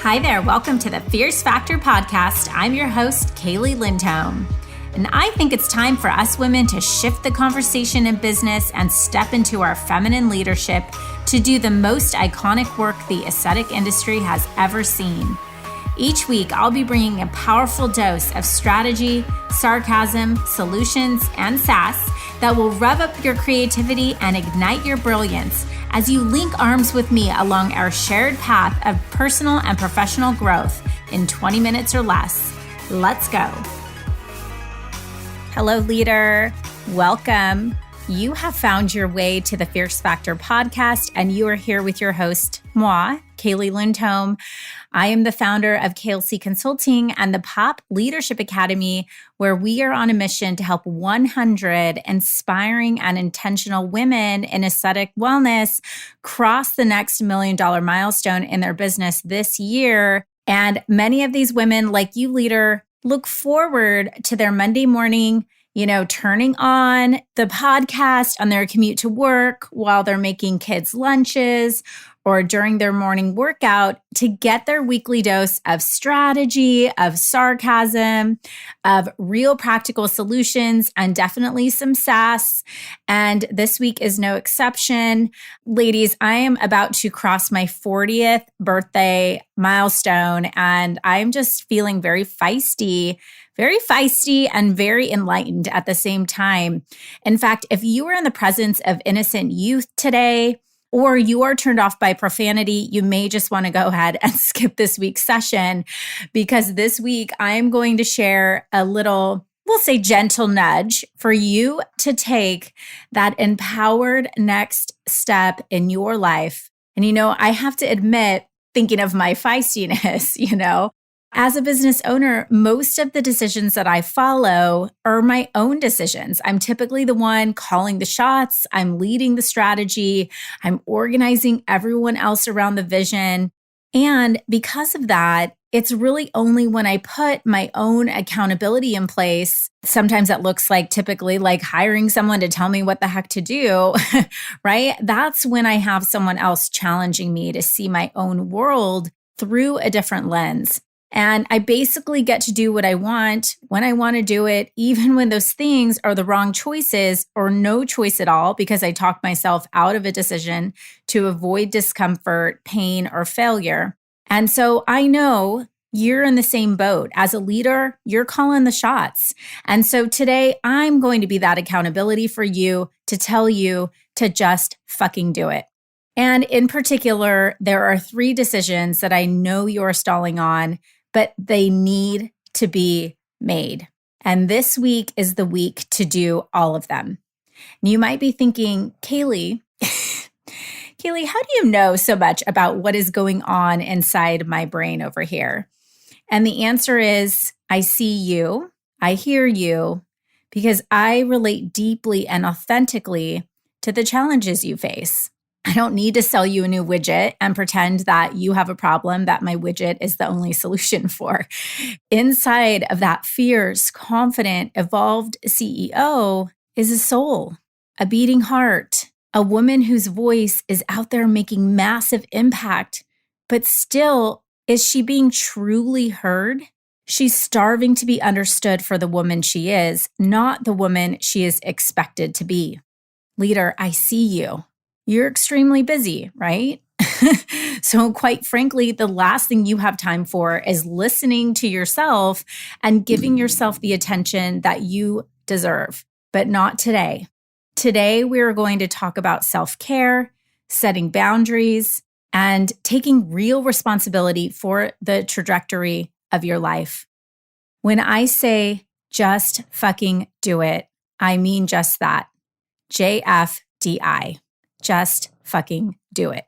Hi there, welcome to the Fierce Factor podcast. I'm your host, Kaylee Lindholm. And I think it's time for us women to shift the conversation in business and step into our feminine leadership to do the most iconic work the aesthetic industry has ever seen. Each week, I'll be bringing a powerful dose of strategy, sarcasm, solutions, and sass that will rev up your creativity and ignite your brilliance as you link arms with me along our shared path of personal and professional growth in 20 minutes or less. Let's go. Hello, leader. Welcome. You have found your way to the Fierce Factor podcast, and you are here with your host, moi, Kaylee Lindholm. I am the founder of KLC Consulting and the Pop Leadership Academy, where we are on a mission to help 100 inspiring and intentional women in aesthetic wellness cross the next $1 million milestone in their business this year. And many of these women, like you, leader, look forward to their Monday morning, turning on the podcast on their commute to work while they're making kids' lunches or during their morning workout to get their weekly dose of strategy, of sarcasm, of real practical solutions, and definitely some sass. And this week is no exception. Ladies, I am about to cross my 40th birthday milestone, and I'm just feeling very feisty and very enlightened at the same time. In fact, if you are in the presence of innocent youth today, or you are turned off by profanity, you may just want to go ahead and skip this week's session, because this week I am going to share a little, we'll say, gentle nudge for you to take that empowered next step in your life. And I have to admit, thinking of my feistiness, as a business owner, most of the decisions that I follow are my own decisions. I'm typically the one calling the shots. I'm leading the strategy. I'm organizing everyone else around the vision. And because of that, it's really only when I put my own accountability in place, sometimes that looks typically like hiring someone to tell me what the heck to do, right? That's when I have someone else challenging me to see my own world through a different lens. And I basically get to do what I want when I want to do it, even when those things are the wrong choices or no choice at all, because I talk myself out of a decision to avoid discomfort, pain, or failure. And so I know you're in the same boat. As a leader, you're calling the shots. And so today I'm going to be that accountability for you to tell you to just fucking do it. And in particular, there are 3 decisions that I know you're stalling on, but they need to be made. And this week is the week to do all of them. And you might be thinking, Kaylee, how do you know so much about what is going on inside my brain over here? And the answer is, I see you, I hear you, because I relate deeply and authentically to the challenges you face. I don't need to sell you a new widget and pretend that you have a problem that my widget is the only solution for. Inside of that fierce, confident, evolved CEO is a soul, a beating heart, a woman whose voice is out there making massive impact, but still, is she being truly heard? She's starving to be understood for the woman she is, not the woman she is expected to be. Leader, I see you. You're extremely busy, right? So quite frankly, the last thing you have time for is listening to yourself and giving yourself the attention that you deserve, but not today. Today, we're going to talk about self-care, setting boundaries, and taking real responsibility for the trajectory of your life. When I say just fucking do it, I mean just that. JFDI. Just fucking do it.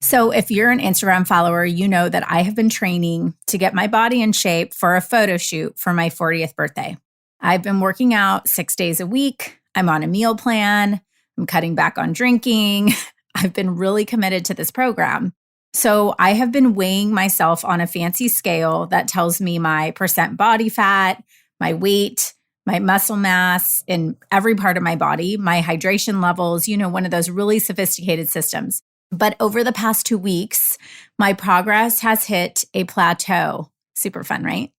So if you're an Instagram follower, you know that I have been training to get my body in shape for a photo shoot for my 40th birthday. I've been working out 6 days a week. I'm on a meal plan. I'm cutting back on drinking. I've been really committed to this program. So I have been weighing myself on a fancy scale that tells me my percent body fat, my weight, my muscle mass in every part of my body, my hydration levels, one of those really sophisticated systems. But over the past 2 weeks, my progress has hit a plateau. Super fun, right?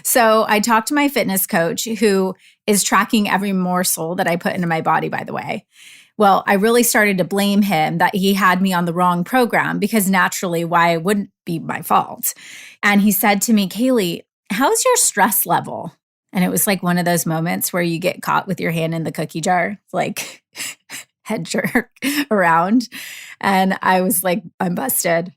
So I talked to my fitness coach, who is tracking every morsel that I put into my body, by the way. Well, I really started to blame him that he had me on the wrong program, because naturally, why it wouldn't be my fault. And he said to me, Kaylee, how's your stress level? And it was like one of those moments where you get caught with your hand in the cookie jar, like head jerk around. And I was like, I'm busted.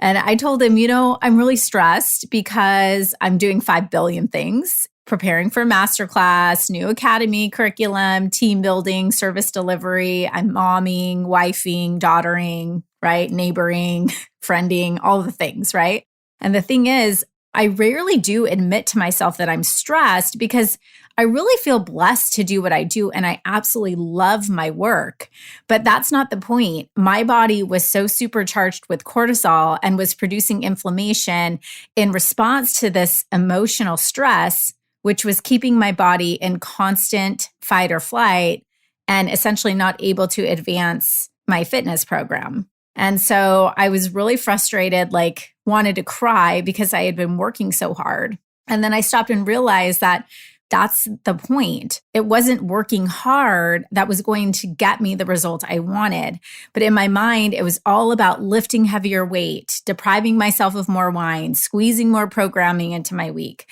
And I told him, I'm really stressed because I'm doing 5 billion things, preparing for masterclass, new academy curriculum, team building, service delivery. I'm momming, wifing, daughtering, right? Neighboring, friending, all the things, right? And the thing is, I rarely do admit to myself that I'm stressed, because I really feel blessed to do what I do, and I absolutely love my work. But that's not the point. My body was so supercharged with cortisol and was producing inflammation in response to this emotional stress, which was keeping my body in constant fight or flight and essentially not able to advance my fitness program. And so I was really frustrated, like wanted to cry, because I had been working so hard. And then I stopped and realized that that's the point. It wasn't working hard that was going to get me the result I wanted. But in my mind, it was all about lifting heavier weight, depriving myself of more wine, squeezing more programming into my week.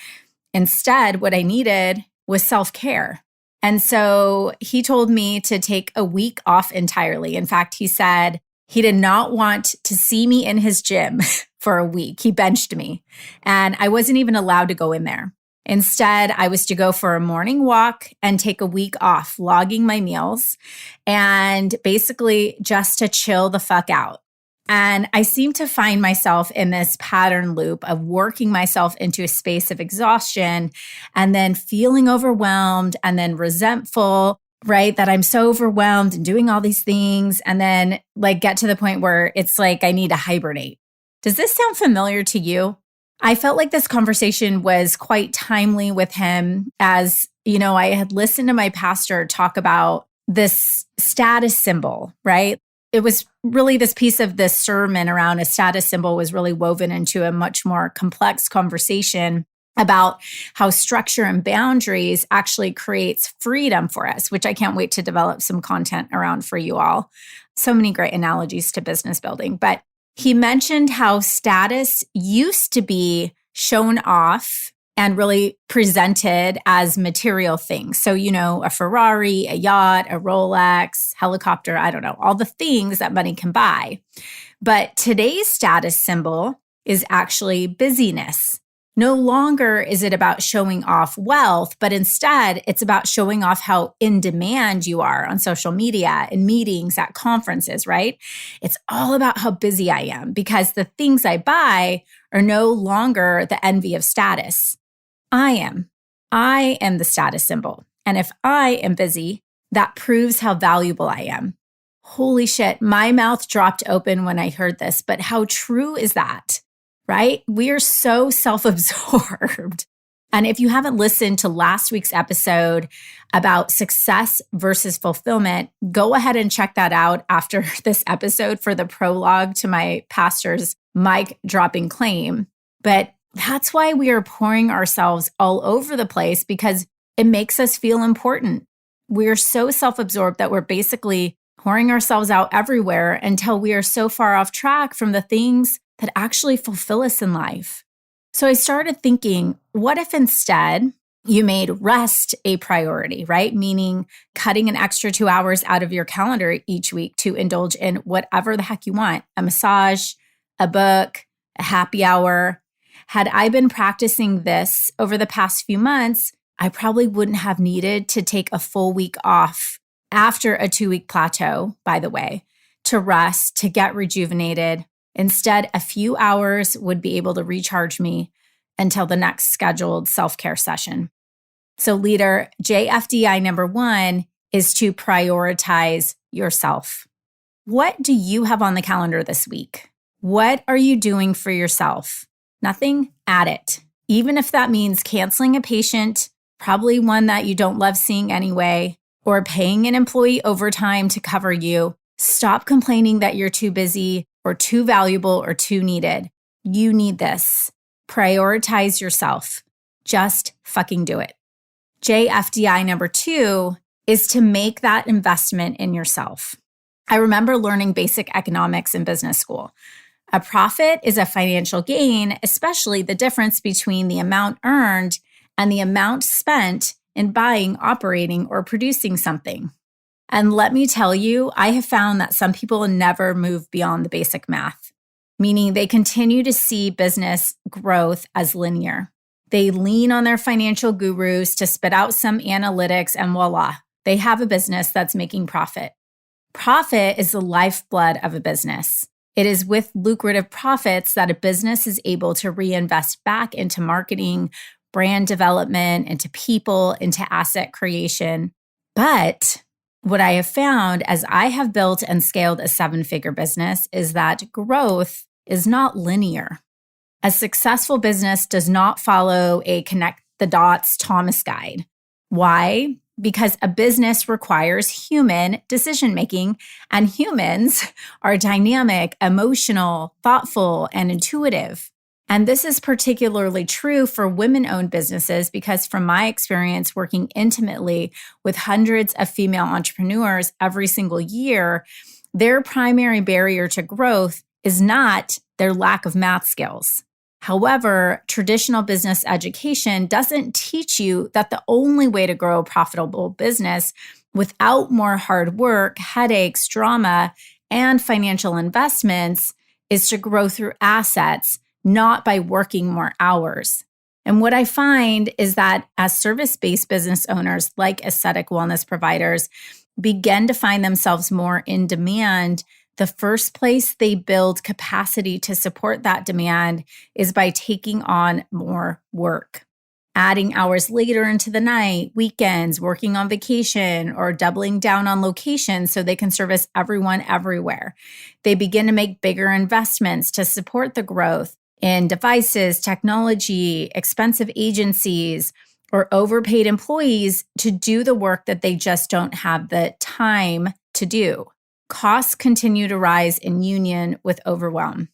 Instead, what I needed was self-care. And so he told me to take a week off entirely. In fact, he said he did not want to see me in his gym for a week. He benched me, and I wasn't even allowed to go in there. Instead, I was to go for a morning walk and take a week off, logging my meals, and basically just to chill the fuck out. And I seem to find myself in this pattern loop of working myself into a space of exhaustion and then feeling overwhelmed and then resentful, right? That I'm so overwhelmed and doing all these things, and then like get to the point where it's like I need to hibernate. Does this sound familiar to you? I felt like this conversation was quite timely with him, as, I had listened to my pastor talk about this status symbol, right? It was really this piece of this sermon around a status symbol was really woven into a much more complex conversation about how structure and boundaries actually creates freedom for us, which I can't wait to develop some content around for you all. So many great analogies to business building. But he mentioned how status used to be shown off and really presented as material things. So, a Ferrari, a yacht, a Rolex, helicopter, I don't know, all the things that money can buy. But today's status symbol is actually busyness. No longer is it about showing off wealth, but instead it's about showing off how in demand you are on social media, in meetings, at conferences, right? It's all about how busy I am, because the things I buy are no longer the envy of status. I am the status symbol. And if I am busy, that proves how valuable I am. Holy shit, my mouth dropped open when I heard this, but how true is that? Right? We are so self-absorbed. And if you haven't listened to last week's episode about success versus fulfillment, go ahead and check that out after this episode for the prologue to my pastor's mic dropping claim. But that's why we are pouring ourselves all over the place, because it makes us feel important. We're so self-absorbed that we're basically pouring ourselves out everywhere until we are so far off track from the things that actually fulfill us in life. So I started thinking, what if instead you made rest a priority, right? Meaning cutting an extra 2 hours out of your calendar each week to indulge in whatever the heck you want, a massage, a book, a happy hour. Had I been practicing this over the past few months, I probably wouldn't have needed to take a full week off after a 2-week plateau, by the way, to rest, to get rejuvenated. Instead, a few hours would be able to recharge me until the next scheduled self-care session. So leader, JFDI number 1 is to prioritize yourself. What do you have on the calendar this week? What are you doing for yourself? Nothing? Add it. Even if that means canceling a patient, probably one that you don't love seeing anyway, or paying an employee overtime to cover you, Stop complaining that you're too busy or too valuable or too needed. You need this. Prioritize yourself. Just fucking do it. JFDI number 2 is to make that investment in yourself. I remember learning basic economics in business school. A profit is a financial gain, especially the difference between the amount earned and the amount spent in buying, operating, or producing something. And let me tell you, I have found that some people never move beyond the basic math, meaning they continue to see business growth as linear. They lean on their financial gurus to spit out some analytics and voila, they have a business that's making profit. Profit is the lifeblood of a business. It is with lucrative profits that a business is able to reinvest back into marketing, brand development, into people, into asset creation. But what I have found as I have built and scaled a 7-figure business is that growth is not linear. A successful business does not follow a connect the dots Thomas guide. Why? Because a business requires human decision-making, and humans are dynamic, emotional, thoughtful, and intuitive. And this is particularly true for women-owned businesses because from my experience working intimately with hundreds of female entrepreneurs every single year, their primary barrier to growth is not their lack of math skills. However, traditional business education doesn't teach you that the only way to grow a profitable business without more hard work, headaches, drama, and financial investments is to grow through assets, not by working more hours. And what I find is that as service-based business owners like aesthetic wellness providers begin to find themselves more in demand, the first place they build capacity to support that demand is by taking on more work, adding hours later into the night, weekends, working on vacation, or doubling down on location so they can service everyone everywhere. They begin to make bigger investments to support the growth in devices, technology, expensive agencies, or overpaid employees to do the work that they just don't have the time to do. Costs continue to rise in union with overwhelm.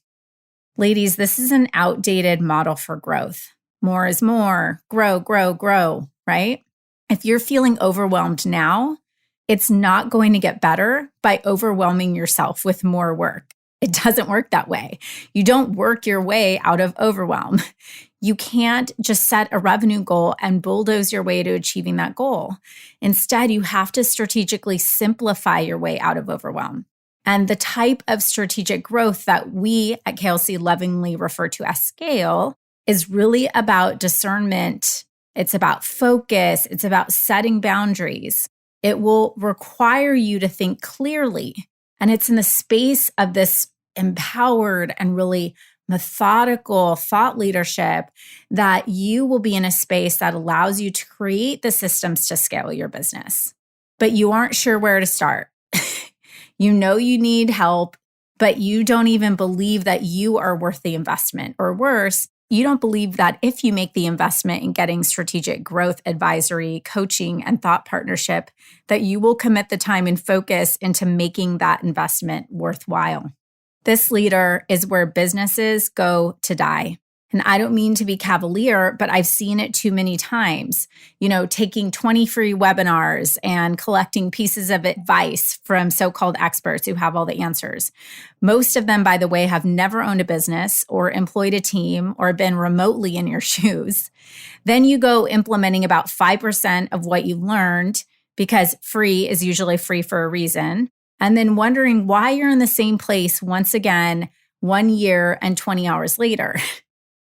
Ladies, this is an outdated model for growth. More is more, grow, right? If you're feeling overwhelmed now, it's not going to get better by overwhelming yourself with more work. It doesn't work that way. You don't work your way out of overwhelm. You can't just set a revenue goal and bulldoze your way to achieving that goal. Instead, you have to strategically simplify your way out of overwhelm. And the type of strategic growth that we at KLC lovingly refer to as scale is really about discernment. It's about focus. It's about setting boundaries. It will require you to think clearly. And it's in the space of this empowered and really methodical thought leadership that you will be in a space that allows you to create the systems to scale your business. But you aren't sure where to start. You know you need help, but you don't even believe that you are worth the investment. Or worse, you don't believe that if you make the investment in getting strategic growth advisory, coaching, and thought partnership, that you will commit the time and focus into making that investment worthwhile. This leader is where businesses go to die. And I don't mean to be cavalier, but I've seen it too many times. Taking 20 free webinars and collecting pieces of advice from so-called experts who have all the answers. Most of them, by the way, have never owned a business or employed a team or been remotely in your shoes. Then you go implementing about 5% of what you learned because free is usually free for a reason. And then wondering why you're in the same place once again, 1 year and 20 hours later.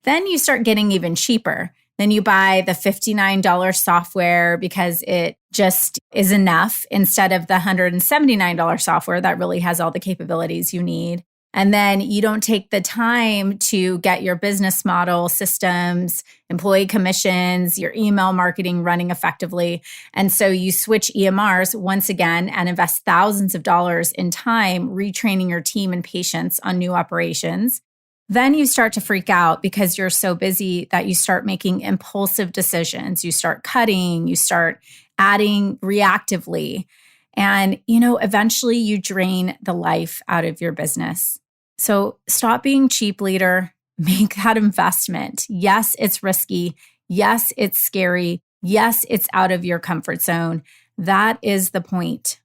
Then you start getting even cheaper. Then you buy the $59 software because it just is enough instead of the $179 software that really has all the capabilities you need. And then you don't take the time to get your business model, systems, employee commissions, your email marketing running effectively. And so you switch EMRs once again and invest thousands of dollars in time retraining your team and patience on new operations. Then you start to freak out because you're so busy that you start making impulsive decisions. You start cutting, you start adding reactively. And, eventually you drain the life out of your business. So stop being cheap, leader. Make that investment. Yes, it's risky. Yes, it's scary. Yes, it's out of your comfort zone. That is the point.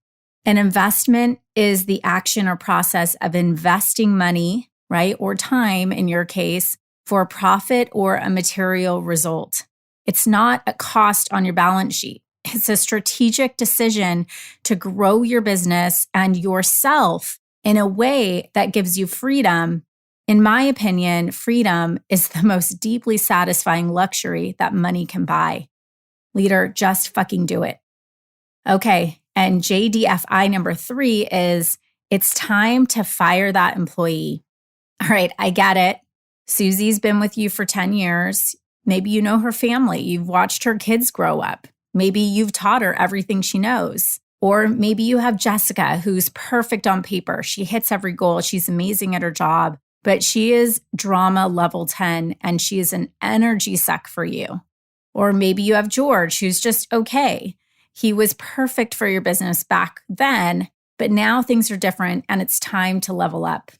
An investment is the action or process of investing money, right? Or time in your case for a profit or a material result. It's not a cost on your balance sheet. It's a strategic decision to grow your business and yourself in a way that gives you freedom. In my opinion, freedom is the most deeply satisfying luxury that money can buy. Leader, just fucking do it. Okay, and JDFI number 3 is it's time to fire that employee. All right, I get it. Susie's been with you for 10 years. Maybe you know her family. You've watched her kids grow up. Maybe you've taught her everything she knows. Or maybe you have Jessica, who's perfect on paper. She hits every goal. She's amazing at her job, but she is drama level 10 and she is an energy suck for you. Or maybe you have George, who's just okay. He was perfect for your business back then, but now things are different and it's time to level up.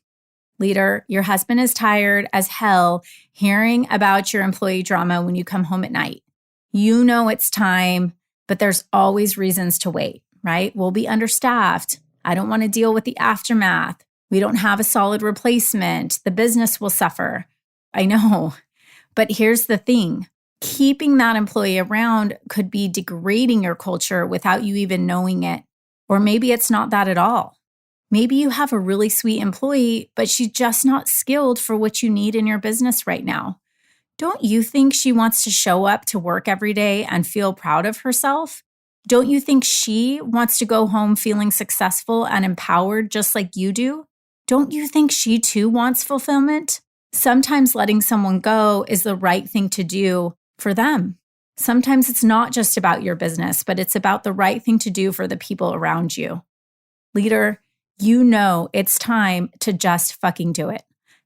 Leader, your husband is tired as hell hearing about your employee drama when you come home at night. You know it's time, but there's always reasons to wait, right? We'll be understaffed. I don't want to deal with the aftermath. We don't have a solid replacement. The business will suffer. I know, but here's the thing. Keeping that employee around could be degrading your culture without you even knowing it. Or maybe it's not that at all. Maybe you have a really sweet employee, but she's just not skilled for what you need in your business right now. Don't you think she wants to show up to work every day and feel proud of herself? Don't you think she wants to go home feeling successful and empowered just like you do? Don't you think she too wants fulfillment? Sometimes letting someone go is the right thing to do for them. Sometimes it's not just about your business, but it's about the right thing to do for the people around you. Leader, you know it's time to just fucking do it.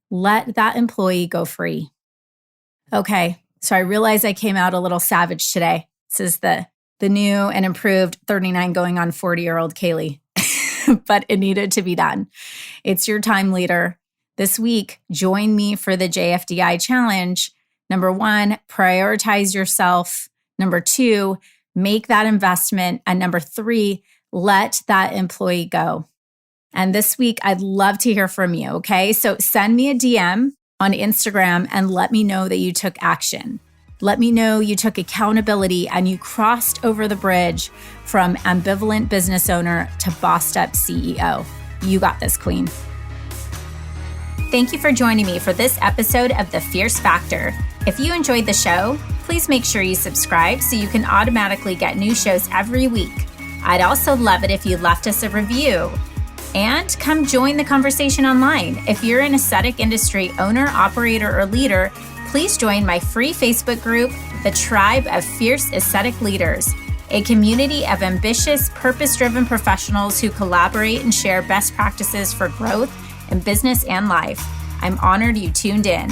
Let that employee go free. Okay, so I realize I came out a little savage today. This is the new and improved 39 going on 40-year-old Kaylee, but it needed to be done. It's your time, leader. This week, join me for the JFDI challenge. Number 1, prioritize yourself. Number 2, make that investment. And number 3, let that employee go. And this week, I'd love to hear from you, okay? So send me a DM on Instagram and let me know that you took action. Let me know you took accountability and you crossed over the bridge from ambivalent business owner to bossed up CEO. You got this, queen. Thank you for joining me for this episode of The Fierce Factor. If you enjoyed the show, please make sure you subscribe so you can automatically get new shows every week. I'd also love it if you left us a review. And come join the conversation online. If you're an aesthetic industry owner, operator, or leader, please join my free Facebook group, The Tribe of Fierce Aesthetic Leaders, a community of ambitious, purpose-driven professionals who collaborate and share best practices for growth in business and life. I'm honored you tuned in.